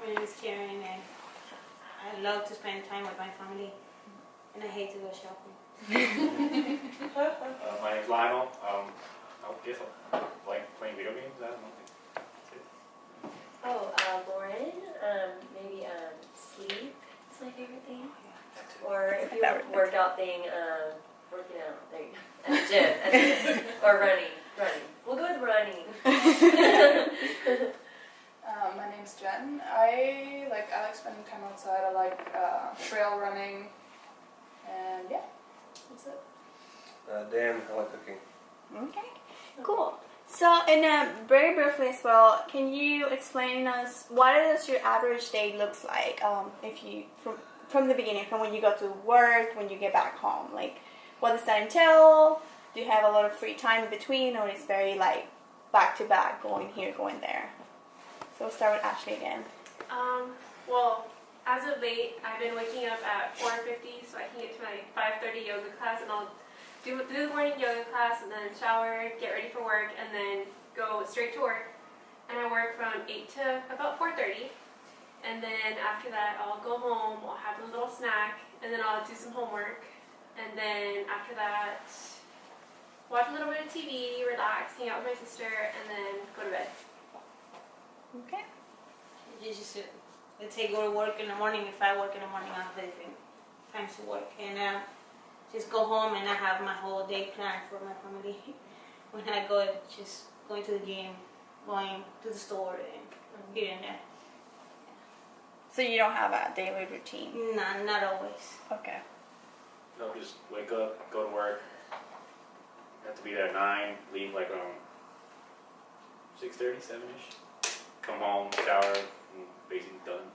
My name is Karen, and I love to spend time with my family, and I hate to go shopping. My name's Lionel. I guess I like playing video games. I don't know. That's it. Oh, Lauren, maybe sleep is my favorite thing. Or if you want a workout thing, working out, there you go. At the gym. Or running. We'll go with running. My name's Jen. I like spending time outside. I like trail running, and yeah, that's it. Dan, I like cooking. Okay, cool. So, and very briefly as well, can you explain us what does your average day looks like? If you from the beginning, from when you go to work, when you get back home, like what does that entail? Do you have a lot of free time in between, or it's very like back to back, going here, going there? So we'll start with Ashley again. Well, as of late, I've been waking up at 4:50 so I can get to my 5:30 yoga class, and I'll do the morning yoga class, and then shower, get ready for work, and then go straight to work. And I work from 8 to about 4:30. And then after that, I'll go home, I'll have a little snack, and then I'll do some homework. And then after that, watch a little bit of TV, relax, hang out with my sister, and then go to bed. Okay. Let's say go to work in the morning. If I work in the morning, I have different times to work, and just go home and I have my whole day planned for my family. When I go, just going to the gym, going to the store, and here and there. So you don't have a daily routine? No, not always. Okay. No, just wake up, go to work. Have to be there at 9. Leave like around 6:30, 7ish. Come home, shower, and basically done.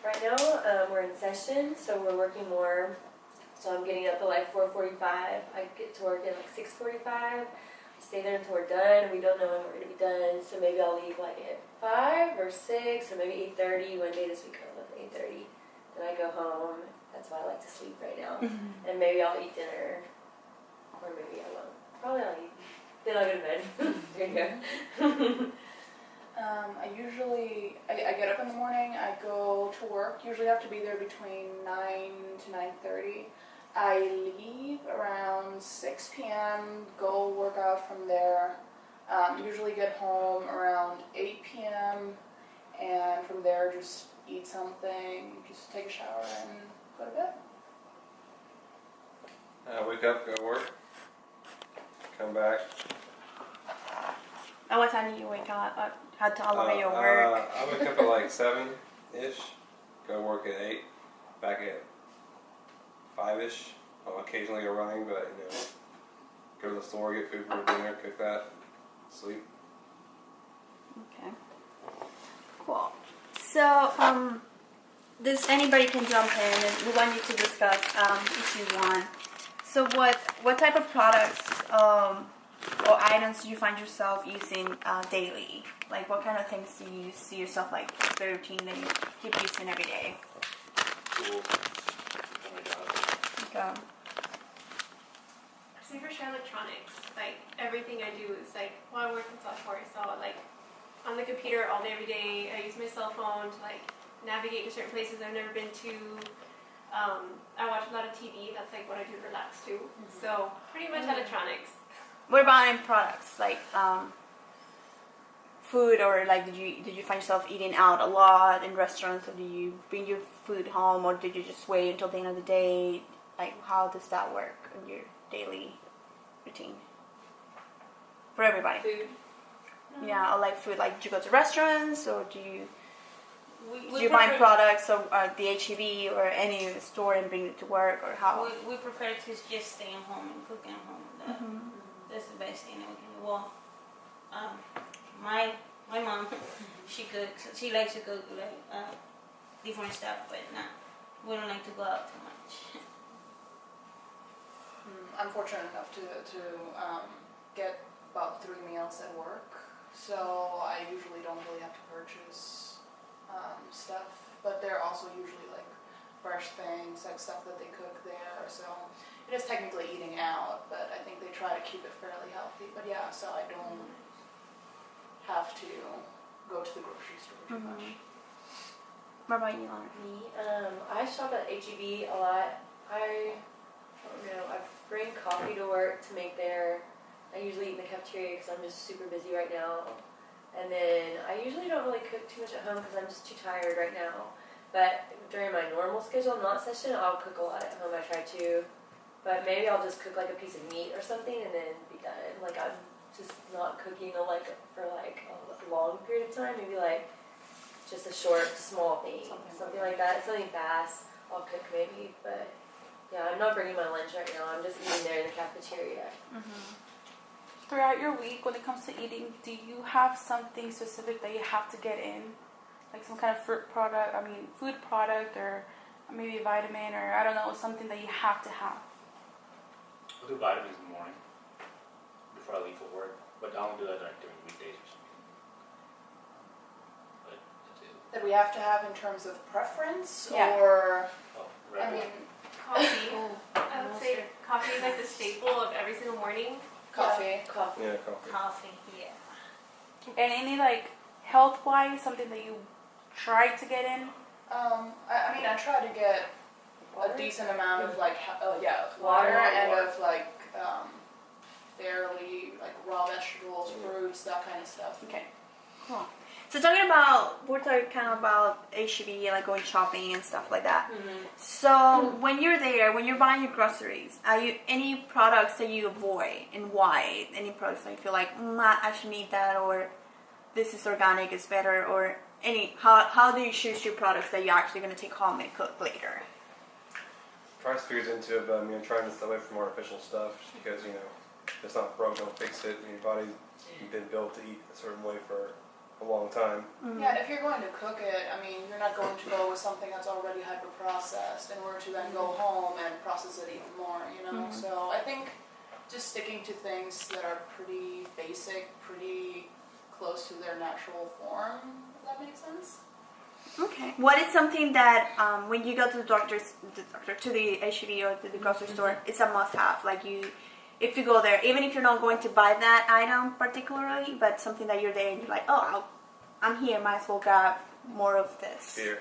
Right now, we're in session, so we're working more. So I'm getting up at like 4:45. I get to work at like 6:45. I stay there until we're done. We don't know when we're going to be done, so maybe I'll leave like at 5 or 6 or maybe 8:30. One day this week I'll leave at 8:30. Then I go home. That's why I like to sleep right now. And maybe I'll eat dinner, or maybe I won't. Probably I'll eat. Then I'll go to bed. There you go. I get up in the morning. I go to work. Usually have to be there between 9 to 9:30. I leave around 6 p.m. Go work out from there. Usually get home around 8 p.m. and from there just eat something, just take a shower and go to bed. Wake up, go to work, come back. At what time do you wake up? How long are your work? I wake up at like 7-ish, go work at 8, back at 5-ish. I'll occasionally go running, but go to the store, get food for dinner, cook that, sleep. Okay. Cool. So, anybody can jump in, and we want you to discuss if you want. So, what type of products or items do you find yourself using daily? Like, what kind of things do you see yourself like the routine that you keep using every day? Cool. Oh my God. Okay. Say for sure electronics. Like everything I do is like, well, I work in software, so like on the computer all day, every day. I use my cell phone to like navigate to certain places I've never been to. I watch a lot of TV. That's like what I do to relax too. So pretty much electronics. What about in products like food, or like did you find yourself eating out a lot in restaurants, or do you bring your food home, or did you just wait until the end of the day? Like, how does that work in your daily routine for everybody? Food. Yeah, or like food. Like, do you go to restaurants, or do you buy prefer- products or the HEB or any store and bring it to work, or how? We prefer to just stay at home and cook at home. That's the best thing that we can do. Well, my mom, she cooks. She likes to cook like different stuff, but we don't like to go out too much. I'm fortunate enough to get about 3 meals at work, so I usually don't really have to purchase stuff, but they're also usually like fresh things, like stuff that they cook there, so it is technically eating out, but I think they try to keep it fairly healthy. But yeah, so I don't have to go to the grocery store too much. What about you, Lauren? Me, I shop at HEB a lot. I don't know. I bring coffee to work to make there. I usually eat in the cafeteria because I'm just super busy right now. And then I usually don't really cook too much at home because I'm just too tired right now. But during my normal schedule, not session, I'll cook a lot at home. I try to. But maybe I'll just cook like a piece of meat or something and then be done. Like I'm just not cooking for like a long period of time. Maybe like just a short, small thing, something like that. Something fast. I'll cook maybe, but yeah, I'm not bringing my lunch right now. I'm just eating there in the cafeteria. Throughout your week, when it comes to eating, do you have something specific that you have to get in? Like some kind of food product, or maybe a vitamin, or I don't know, something that you have to have? I'll do vitamins in the morning before I leave for work, but I don't do that during weekdays or something. But that's it. That we have to have in terms of preference, Yeah. or Oh, I regular. mean, Coffee. I would say coffee is like the staple of every single morning. coffee. Coffee. Yeah, coffee. Coffee, yeah. And any like health-wise, something that you try to get in? I mean, I try to get a decent amount of like water and of like fairly like raw vegetables, fruits, that kind of stuff. Okay, cool. So we're talking kind of about HEB, like going shopping and stuff like that. So when you're there, when you're buying your groceries, are you any products that you avoid and why? Any products that you feel like, I actually need that, or this is organic, is better, or how do you choose your products that you're actually going to take home and cook later? Price figures into it, but I mean, I'm trying to stay away from artificial stuff just because, you know, if it's not broke, don't fix it. Your body's been built to eat a certain way for a long time. Yeah, and if you're going to cook it, I mean, you're not going to go with something that's already hyper-processed in order to then go home and process it even more, you know? So I think just sticking to things that are pretty basic, pretty close to their natural form, if that makes sense. Okay. What is something that when you go to the doctor, to the HEB or to the grocery store, it's a must-have? Like if you go there, even if you're not going to buy that item particularly, but something that you're there and you're like, oh, I'm here, might as well grab more of this. Beer,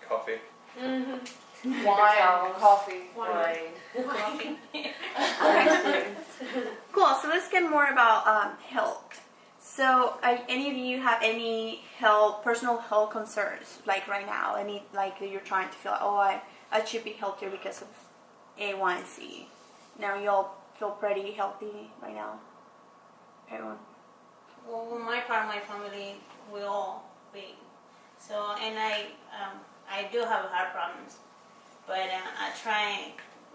coffee. Wine, coffee. Wine. Cool. So let's get more about health. So, any of you have any personal health concerns, like right now? Any, like you're trying to feel, I should be healthier because of A, Y, and C. Now you all feel pretty healthy right now? Everyone? Well, my part of my family, we all big. So, and I do have heart problems, but I try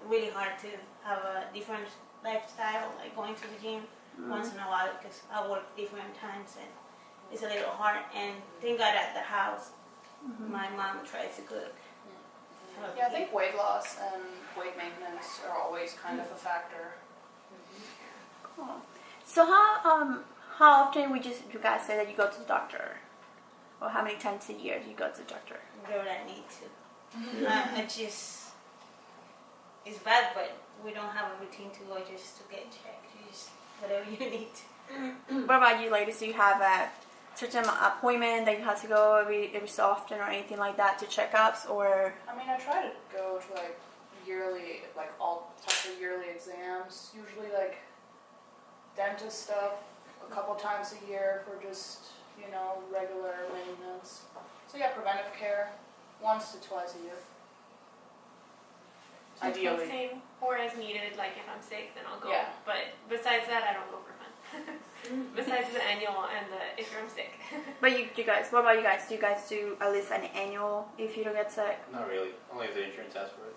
really hard to have a different lifestyle, like going to the gym once in a while because I work different times and it's a little hard. And thank God at the house, my mom tries to cook. Yeah, I think weight loss and weight maintenance are always kind of a factor. Cool. So how often would you guys say that you go to the doctor? Or how many times a year do you go to the doctor? Whenever I need to. I just, it's bad, but we don't have a routine to go just to get checked. You just, whatever you need to. What about you, ladies? Do you have a certain appointment that you have to go every so often or anything like that to checkups, or? I mean, I try to go to like yearly, like all types of yearly exams. Usually like dentist stuff a couple times a year for just, you know, regular maintenance. So yeah, preventive care once to twice a year. Ideally. Same, or as needed, like if I'm sick, then I'll go. Yeah. But besides that, I don't go for fun. Besides the annual and the if I'm sick. But you guys, what about you guys? Do you guys do at least an annual if you don't get sick? Not really. Only if the insurance asks for it.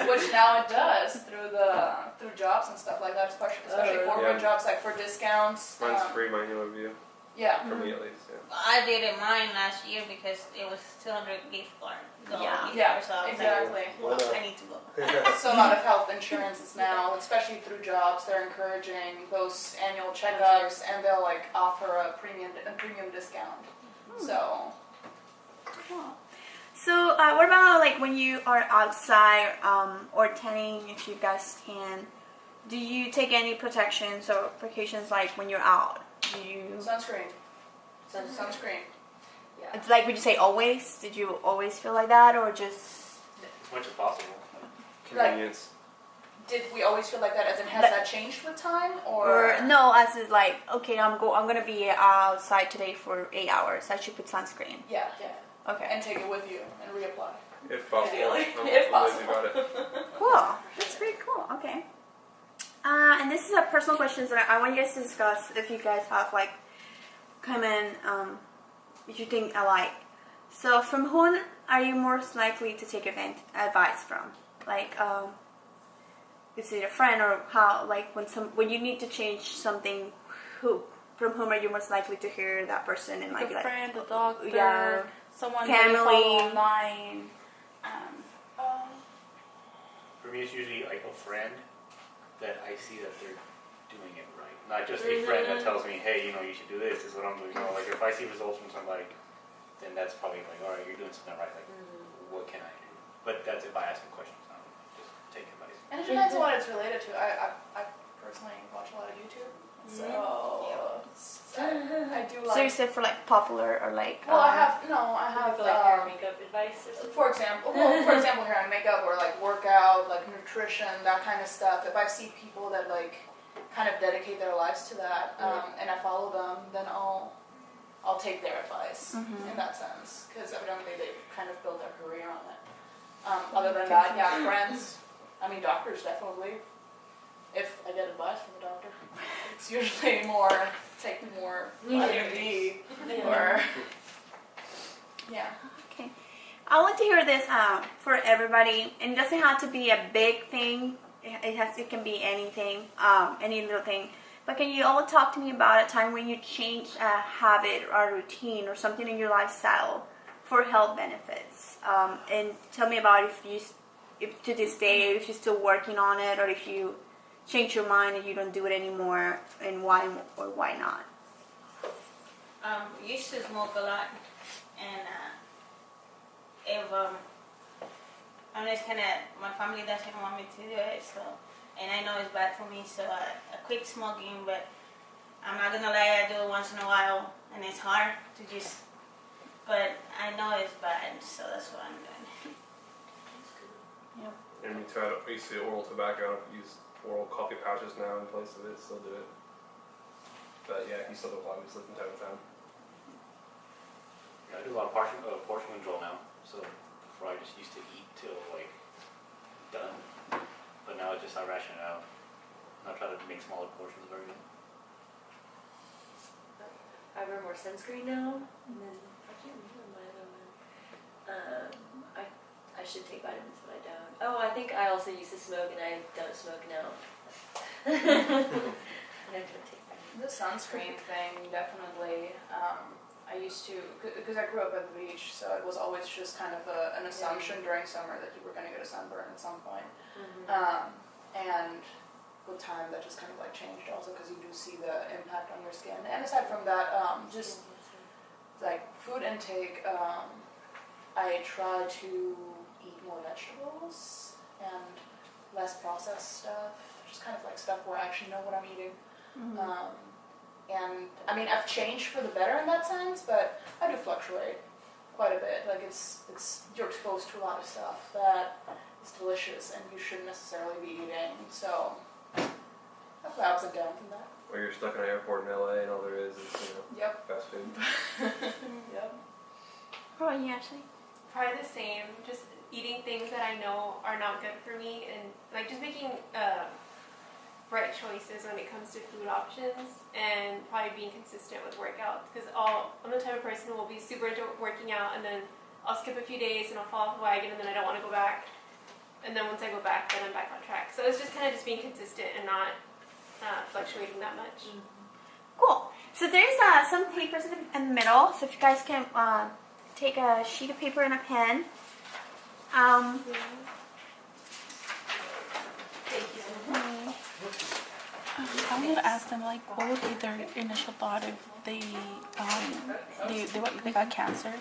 Which now it does through jobs and stuff like that, especially corporate Yeah. jobs, like for discounts. Mine's free, my annual review. Yeah. For me at least, yeah. I did it mine last year because it was 200 gift card. Yeah, So I was exactly. like, well, I need to go. So a lot of health insurances now, especially through jobs, they're encouraging those annual checkups, and they'll like offer a premium discount. So. Cool. So what about like when you are outside or tanning, if you guys can? Do you take any protections or precautions like when you're out do you? Sunscreen. So, Sunscreen. yeah. It's like, would you say always? Did you always feel like that, or just? As much as possible. Convenience. Did we always feel like that? As in, has But- that changed with time, Or no, as is like, okay, I'm gonna be outside today for 8 hours. I should put sunscreen. Yeah, Okay. and take it with you and reapply. If possible. Ideally, I'm if not lazy possible. about it. Cool. That's pretty cool. Okay. And this is a personal question that I want you guys to discuss. If you guys have like common, if you think alike. So, from whom are you most likely to take advice from? Like, is it a friend or how? Like when you need to change something, from whom are you most likely to hear that person and Like like a friend, a doctor, yeah, someone family. that you follow online. For me, it's usually like a friend that I see that they're doing it right. Not just a friend that tells me, hey, you know, you should do this. This is what I'm doing. No, like if I see results from somebody, then that's probably like, all right, you're doing something right. Like, what can I do? But that's if I ask them questions, not just take advice. And it depends on what it's related to. I personally watch a lot of YouTube, so I do So you like. said for like popular or like. Well, I um, have For like hair and makeup advice or something. For example, hair and makeup, or like workout, like nutrition, that kind of stuff. If I see people that like kind of dedicate their lives to that, and I follow them, then I'll take their advice in that sense, because evidently they've kind of built their career on it. Other than that, yeah, friends. I mean, doctors definitely. If I get advice from a doctor, it's usually more take more vitamin D or yeah. Okay. I want to hear this for everybody, and it doesn't have to be a big thing. It can be anything, any little thing. But can you all talk to me about a time when you changed a habit or a routine or something in your lifestyle for health benefits? And tell me about if to this day, if you're still working on it, or if you change your mind and you don't do it anymore, and why or why not? Used to smoke a lot, and I'm just kind of, my family doesn't want me to do it, so, and I know it's bad for me, so I quit smoking, but I'm not gonna lie, I do it once in a while, and it's hard to just, but I know it's bad, so that's what I'm doing. And me too. I used to do oral tobacco. I don't use oral coffee pouches now in place of it. Still do it. But yeah, he still do apply. We just live from time to time. I do a lot of portion control now. So before I just used to eat till like done, but now it's just I ration it out. I try to make smaller portions of everything. I wear more sunscreen now, and then I can't remember my other one. I should take vitamins, but I don't. Oh, I think I also used to smoke, and I don't smoke now. And I don't take vitamins. The sunscreen thing, definitely. I used to, because I grew up at the beach, so it was always just kind of an assumption during summer that you were going to get a sunburn at some point. And with time, that just kind of like changed also, because you do see the impact on your skin. And aside from that, just like food intake, I try to eat more vegetables and less processed stuff, just kind of like stuff where I actually know what I'm eating. And I mean, I've changed for the better in that sense, but I do fluctuate quite a bit. Like it's you're exposed to a lot of stuff that is delicious and you shouldn't necessarily be eating. So I've had ups and downs in that. Or you're stuck in an airport in LA and all there is Yep. fast food. Yep. How about you, Ashley? Probably the same. Just eating things that I know are not good for me, and like just making right choices when it comes to food options, and probably being consistent with workouts. Because I'm the type of person who will be super into working out, and then I'll skip a few days and I'll fall off the wagon, and then I don't want to go back. And then once I go back, then I'm back on track. So it's just kind of just being consistent and not fluctuating that much. Cool. So there's some papers in the middle. So if you guys can take a sheet of paper and a pen. I would ask them like, what would be their initial thought if they got cancer?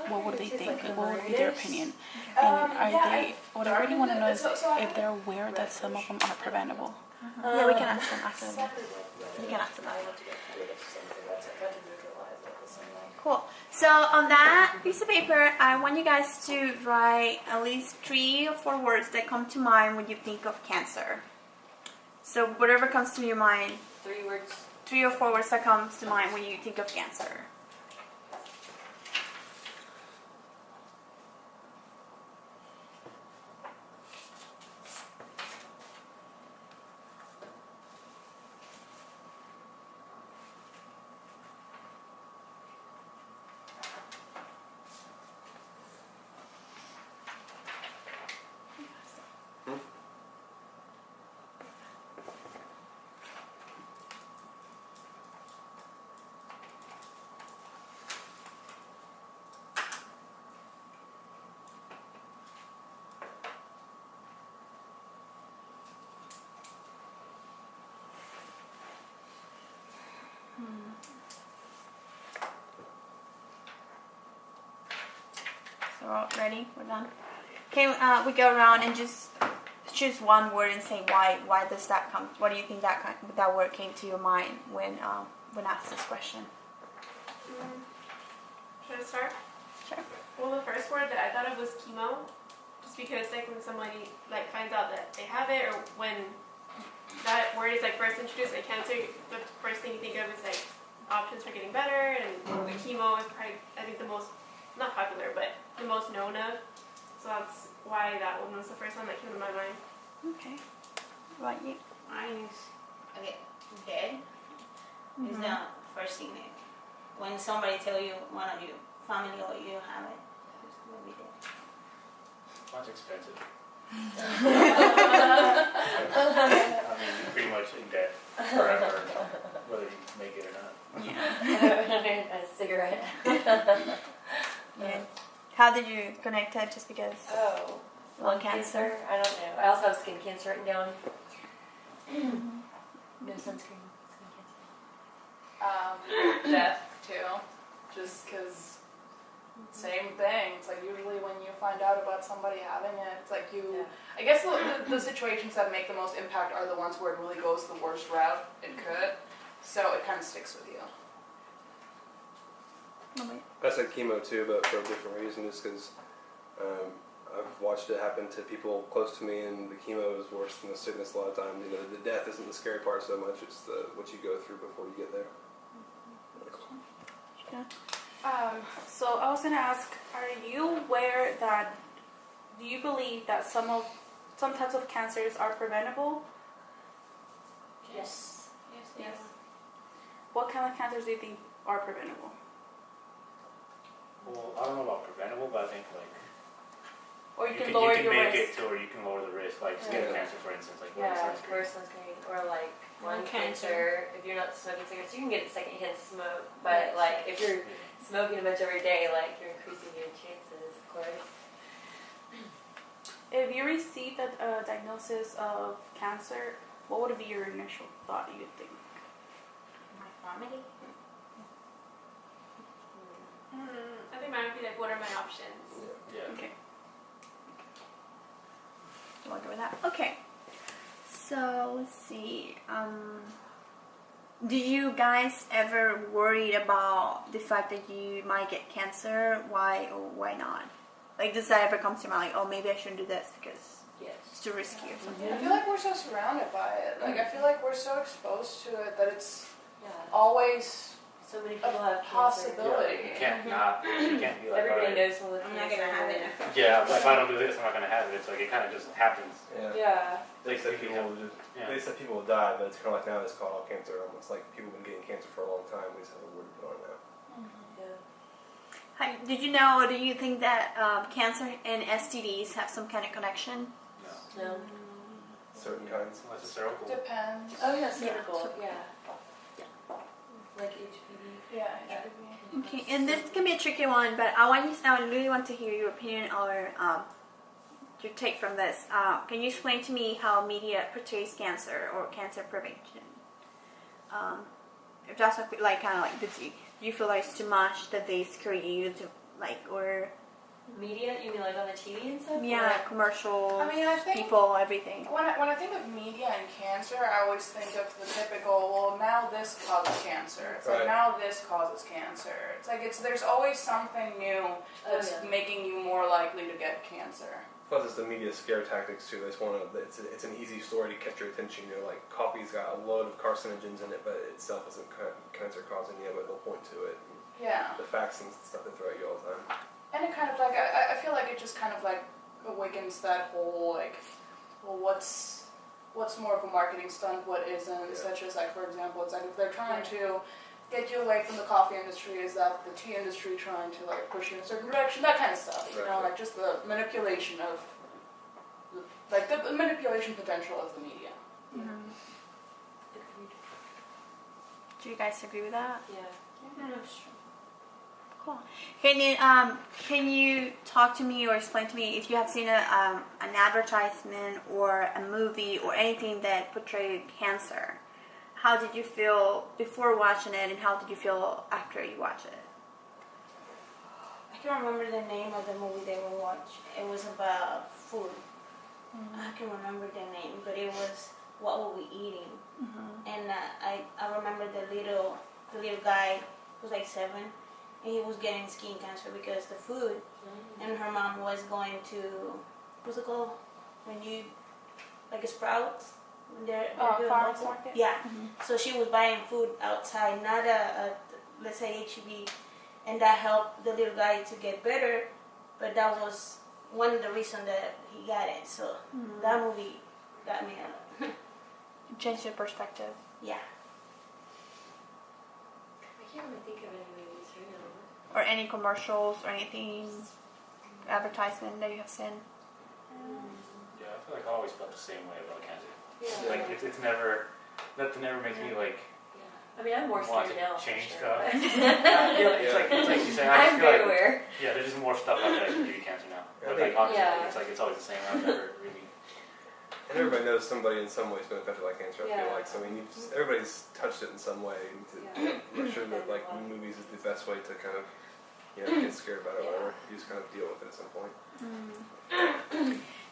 What would they think? Like, what would be their opinion? And what I really want to know is if they're aware that some of them are preventable. Yeah, we can ask them after. Exactly You can ask them I after. want to get rid of something that's got to neutralize it the same way. Cool. So on that piece of paper, I want you guys to write at least 3 or 4 words that come to mind when you think of cancer. So whatever comes to your mind, 3 words. 3 or 4 words that comes to mind when you think of cancer. So ready? We're done. Okay, we go around and just choose one word and say why. Why does that come? What do you think that word came to your mind when asked this question? Should I start? Sure. Well, the first word that I thought of was chemo, just because like when somebody like finds out that they have it, or when that word is like first introduced like cancer, the first thing you think of is like options for getting better, and the chemo is probably I think the most not popular, but the most known of. So that's why that one was the first one that came to my mind. Okay. What about you? Mine is dead. Is the first thing that when somebody tell you one of your family or you have it, it's gonna be dead. That's expensive. I mean, you're pretty much in debt forever, whether you make it or not. Yeah. A cigarette. Yeah. How did you connect it? Just because Oh. lung cancer? I don't know. I also have skin cancer written down. No sunscreen. Skin cancer. Death too, just because same thing. It's like usually when you find out about somebody having it, it's like you. Yeah. I guess the situations that make the most impact are the ones where it really goes the worst route it could. So it kind of sticks with you. Oh, wait. I said chemo too, but for a different reason, just because I've watched it happen to people close to me, and the chemo is worse than the sickness a lot of times. You know, the death isn't the scary part so much; it's what you go through before you get there. So I was gonna ask, are you aware that, do you believe that some types of cancers are preventable? Yes. Yes. What kind of cancers do you think are preventable? Well, I don't know about preventable, but I think like Or you can lower you your can make risk? it to, or you can lower the risk, like skin Yeah. cancer, for instance, like wearing Yeah, sunscreen. wear sunscreen. Or like lung Lung cancer. cancer. If you're not smoking cigarettes, you can get it secondhand smoke. But like if you're smoking a bunch every day, like you're increasing your chances, of course. If you received a diagnosis of cancer, what would be your initial thought, you think? My family. I think mine would be like, what are my options? Yeah. Okay. You want to go with that? Okay. So let's see. Do you guys ever worried about the fact that you might get cancer? Why or why not? Like, does that ever come to mind? Like, oh, maybe I shouldn't do this because Yes. it's too risky or something. I feel like we're so surrounded by it. Like I feel like we're so exposed to it that it's Yeah. always So many a people have cancer. possibility. You can't not. You can't be like, Everybody alright. knows someone with I'm not cancer. gonna have it. Yeah, if I don't do this, I'm not gonna have it. It's like it kind of just happens. Yeah. Yeah. They Like, said you people know, will just, yeah. they said people will die, but it's kind of like now it's called all cancer. Almost like people have been getting cancer for a long time. We just have a word to put on it now. Yeah. Hi, did you know, or do you think that cancer and STDs have some kind of connection? No. No. Certain kinds. Unless it's cervical. Depends. Oh yeah, cervical. Yeah. Like HPV. Yeah. Okay, and this can be a tricky one, but I really want to hear your opinion or your take from this. Can you explain to me how media portrays cancer or cancer prevention? If that's like kind of like, do you feel like it's too much that they scare you to like, or Media? You mean like on the TV and stuff? Yeah, commercials, I mean, I think- people, everything. When I think of media and cancer, I always think of the typical, well, now this causes cancer. It's like, Right. now this causes cancer. It's like, there's always something new that's making you more likely to get cancer. Plus, it's the media scare tactics too. They just want to. It's an easy story to catch your attention. You know, like coffee's got a load of carcinogens in it, but it itself isn't cancer causing yet. But they'll point to it. Yeah. The facts and stuff they throw at you all the time. And it kind of like, I feel like it just kind of like awakens that whole like, well, what's more of a marketing stunt, what isn't, Yeah. such as like, for example, it's like if they're trying to get you away from the coffee industry, is that the tea industry trying to like push you in a certain direction, that kind of stuff, you know, Right. like just the manipulation of, the manipulation potential of the media. Do you guys agree with that? Yeah. Cool. Can you talk to me or explain to me if you have seen an advertisement or a movie or anything that portrayed cancer? How did you feel before watching it, and how did you feel after you watch it? I can't remember the name of the movie they were watching. It was about food. I can remember the name, but it was what were we eating? And I remember the little guy who was like 7, and he was getting skin cancer because the food. And her mom was going to, what's it called? When you, like a Sprouts? When they're doing farmers local- market? Yeah. So she was buying food outside, not let's say HEB, and that helped the little guy to get better. But that was one of the reasons that he got it. So that movie got me a lot. Change your perspective. Yeah. I can't really think of any movies right now. Or any commercials or anything, advertisement that you have seen. Yeah, I feel like I always felt the same way about cancer. Yeah. Like it's never, nothing ever makes me like I mean, I'm more want scared to now. for change sure, stuff. but- It's like you say. I I'm feel very like aware. yeah, there's just more stuff out there that can give you cancer now. Yeah, But like honestly, Yeah. it's like it's always the same. I've never really. And everybody knows somebody in some way who's been affected by cancer. I feel Yeah. like. So I mean, everybody's touched it in some way. And I'm sure that like movies is the best way to kind of get scared about it or whatever. You just kind of deal with it at some point.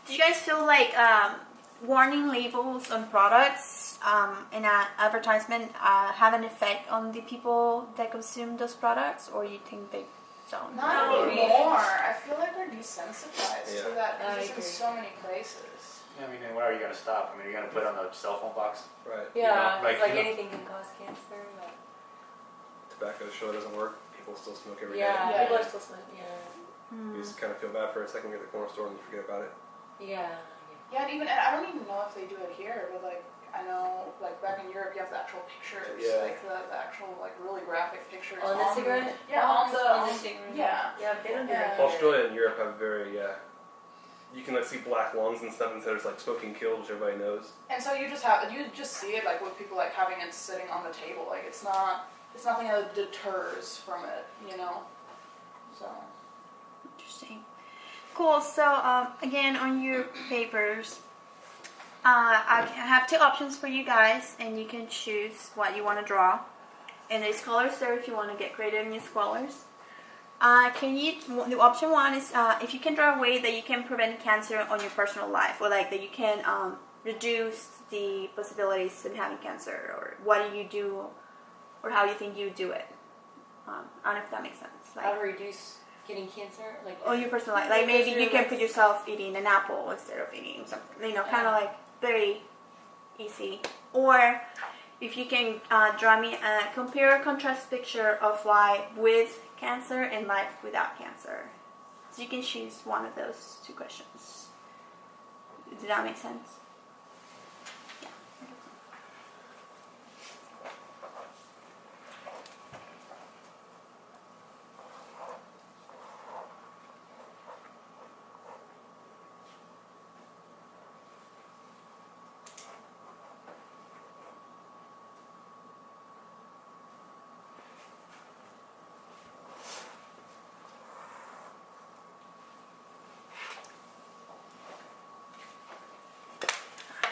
Do you guys feel like warning labels on products in an advertisement have an effect on the people that consume those products, or you think they don't? Not No. anymore. I feel like we're desensitized Yeah. to that I because it's in agree. so many places. Yeah, I mean, then where are you gonna stop? I mean, you're gonna put it on the cell phone box. Right. Yeah, like, it's like you know- anything can cause cancer. But Tobacco sure doesn't work. People still smoke every day. yeah, Yeah. people are still smoking. You just kind of feel bad for a second at the corner store and you forget about it. Yeah. Yeah, and I don't even know if they do it here, but like I know, like back in Europe, you have the actual pictures, Yeah. like the actual like really graphic pictures On the cigarette? Yeah, on the On the cigarette. yeah. Yeah, they don't do Yeah. that here. Australia and Europe have very, you can like see black lungs and stuff instead of like smoking kills, which everybody knows. And so you just see it like with people like having it sitting on the table, like it's nothing that deters from it, you know. So Interesting. Cool. So again, on your papers, I have 2 options for you guys, and you can choose what you want to draw. And there's colors there if you want to get creative and use colors. The option 1 is if you can draw a way that you can prevent cancer on your personal life, or like that you can reduce the possibilities of having cancer, or what do you do, or how you think you do it. I don't know if that makes sense. How to reduce getting cancer? Like on your personal life, like maybe you can put yourself eating an apple instead of eating something, kind of like very easy. Or if you can draw me a compare or contrast picture of life with cancer and life without cancer. So you can choose one of those 2 questions. Did that make sense? Yeah.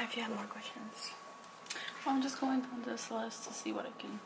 If you have more questions. I'm just going down this list to see what I can